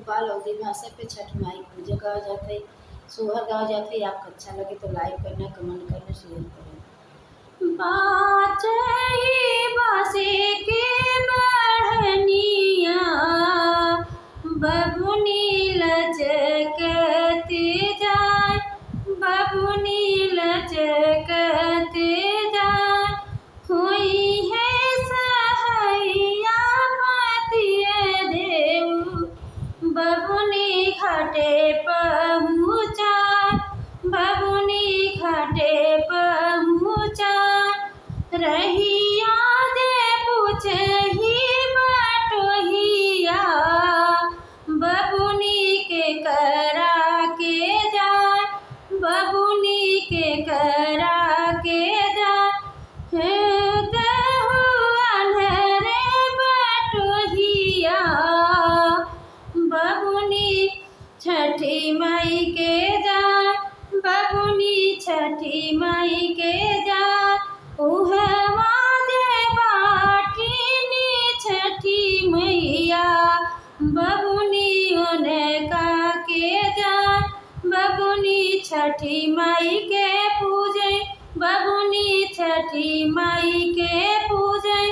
गोपाल अवधी भाषा पे छठ माई पूजा गावा जाता है, सोहर गावा जाता है। आपको अच्छा लगे तो लाइक करना, कमेंट करना, शेयर करना। बाजही बांसे के बढ़निया, बबुनी लचकत जाए, बबुनी लचकत जाए। हुई है सहैया पतिए देऊ, बबुनी घाटे पहुँचाए, बबुनी घाटे पहुँचाए। रहिया दे पूछही बटोहिया, बबुनी के करा के जाए, बबुनी के करा के जाए। देहु अन्हरे बटोहिया, बबुनी छठी माई के जाए, बबुनी छठी माई के जाए। उहवा दे बाटिनी छठी मैया, बबुनी उनका के जाए, बबुनी छठी माई के पूजे, बबुनी छठी माई के पूजे।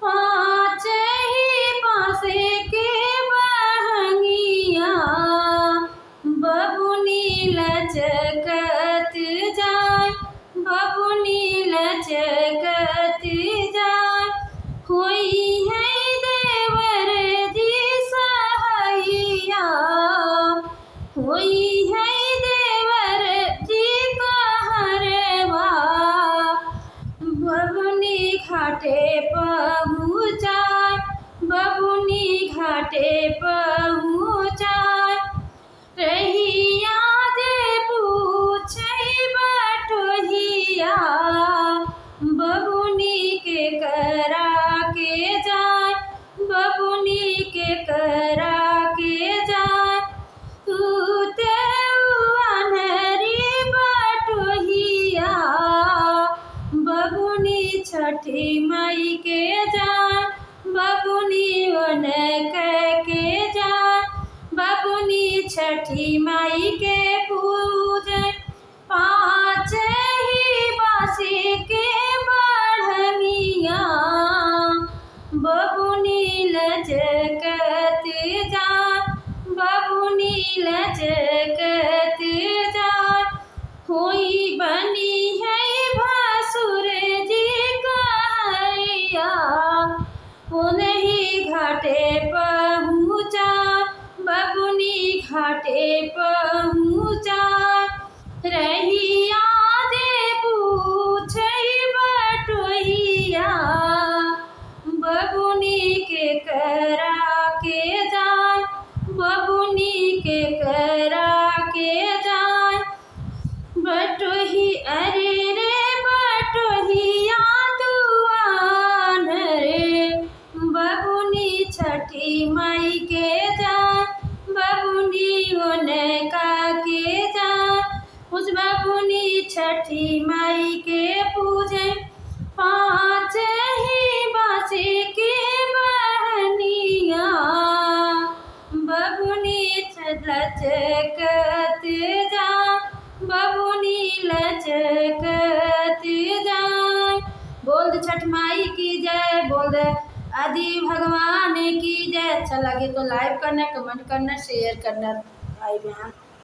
पाँच ही बांसे के बढ़निया, बबुनी लचकत जाए, बबुनी लचकत जाए। हुई है देवर जी सहैया, हुई है देवर जी कहरवा, बबुनी घाटे पहुँचाए, बबुनी घाटे पहुँचाए। रहिया दे पूछही बटोहिया, बबुनी के करा के जाए, बबुनी के करा के जाए। तू देऊ अन्हरी बटोहिया, बबुनी छठी माई के जाए, बबुनी उनके के जाए, बबुनी छठी माई के पूजे। पाँच ही बांसे के बढ़निया, बबुनी लचकत जाए, बबुनी लचकत जाए। हुई बनी है भसुर जी कहैया, उन्हीं घाटे पहुँचाए, बबुनी घाटे पहुँचाए। रहिया दे पूछही बटोहिया, बबुनी के करा के जाए, बबुनी के करा के जाए। बटोही अरे रे बटोहिया दुआन रे, बबुनी छठी माई के जाए, बबुनी उनका के जाए। उस बबुनी छठी माई के पूजे। पाँच ही बांसे के बढ़निया, बबुनी लचकत जाए, बबुनी लचकत जाए। बोल दे छठ माई की जय, बोल दे आदि भगवान की जय। अच्छा लगे तो लाइक करना, कमेंट करना, शेयर करना भाई बहन।